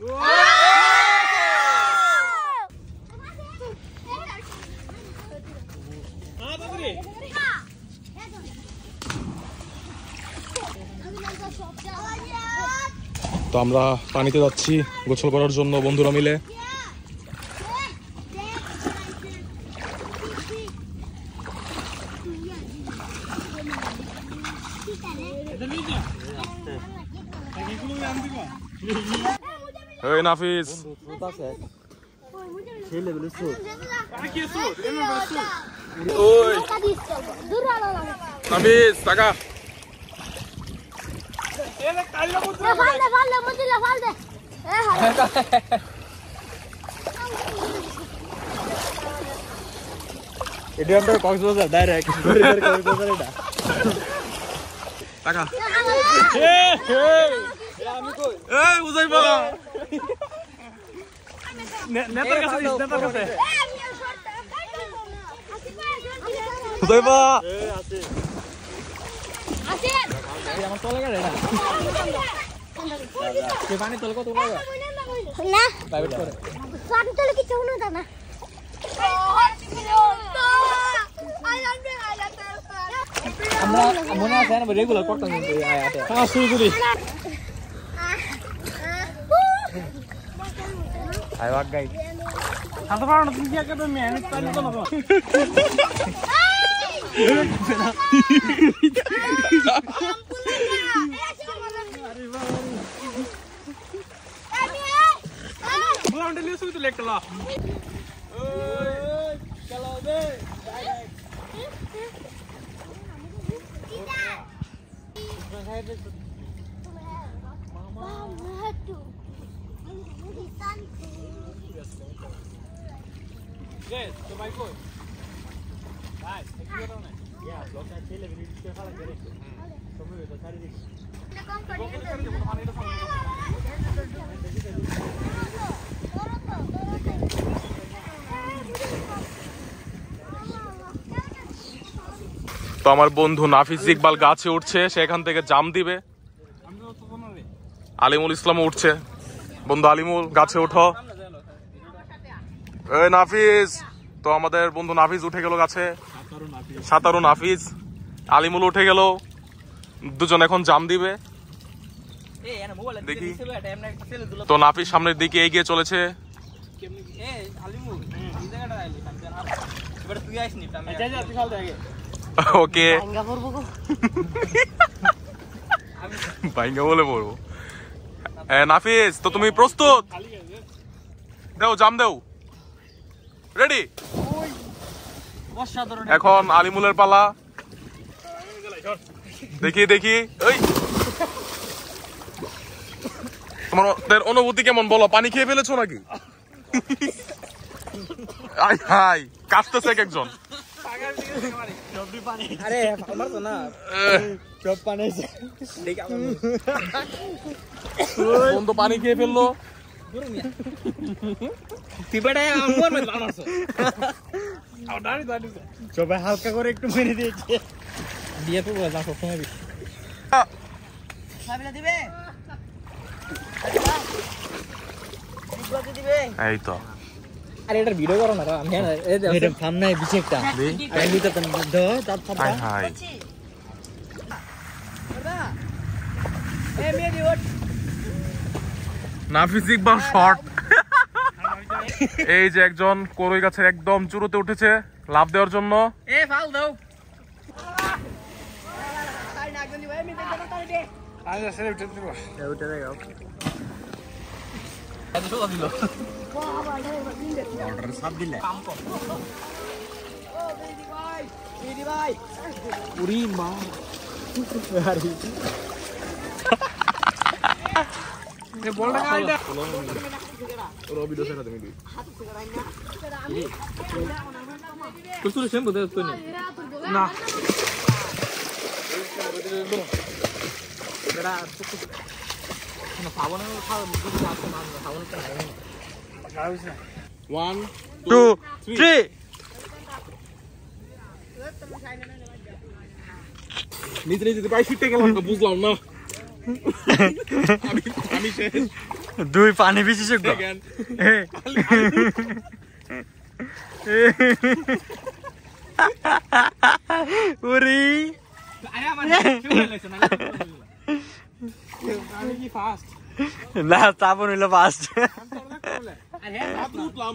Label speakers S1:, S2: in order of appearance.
S1: তো আমরা পানিতে যাচ্ছি গোসল করার জন্য বন্ধুরা মিলে। এই নাফিস ওই নাফিস টাকা
S2: এটা আমরা কক্সবাজার ডাইরেক্ট কক্সবাজার এটা
S1: টাকা আমি কই এই উজাইবা নেতার কাছে উজাইবা
S2: আছে এই আমার তলে গেল এটা কে পানি তলে কত লাগা
S3: না
S2: প্রাইভেট করে
S3: পানি তলে কিছু না না
S2: আমরা মনে আছে না রেগুলার করতাম কিন্তু আয়াতে হ্যাঁ শুরু করি আই ওয়াক গাইড
S1: হাতে পারো না তুমি কি একা তুমি মেহনত করলে তো না বুলান্ডে লিয়ে শুই তো লেকলা ওই চলো দে Yes, so my phone. Guys, take it on it. Yeah, block that tail and it's still hard to get it. So we will try it. তো আমার বন্ধু নাফিস ইকবাল গাছে উঠছে, সেখান থেকে জাম দিবে। আলিমুল ইসলামও উঠছে। বন্ধু আলিমুল গাছে ওঠো। এই নাফিস, তো আমাদের বন্ধু নাফিস উঠে গেল গাছে। সাঁতারু নাফিস, আলিমুল উঠে গেল। দুজন এখন জাম দিবে। দেখি তো নাফিস সামনের দিকে এগিয়ে চলেছে। ওকে বাইঙ্গা বলে পড়বো। নাফিস, তো তুমি প্রস্তুত? দেও জাম দেও। রেডি? এখন আলিমুলের পালা। দেখি দেখি ওই তোমাদের অনুভূতি কেমন বলো? পানি খেয়ে ফেলেছো নাকি? আই হাই কাশতেছে এক একজন।
S2: আরে আমার তো না সব পানি আছে দেখি আমার
S1: বন্ধু পানি খেয়ে ফেললো।
S2: সবাই হালকা করে একটু মেরে দিয়েছে। দিয়ে তো বললাম সবসময়
S1: এই তো
S2: আরে এটার ভিডিও করো না আমি এটা সামনে বিছে একটা আমি দিতে তো দাও তার
S1: হাই হাই
S2: এই মেয়ে দিও
S1: নাফিস ইকবাল শর্ট। এই যে একজন করই গাছের একদম চূড়োতে উঠেছে লাফ দেওয়ার জন্য।
S2: এ ফাল দাও
S1: One, two, three. নিচে নিচে পায়ে ফিটে গেলাম না, বুঝলাম না। আমি শেষ।
S2: দুই পানি বিশেষজ্ঞ উরি
S1: আমি কি ফাস্ট
S2: না চাপন হইলো ফার্স্ট
S1: আরে হাত উঠলাম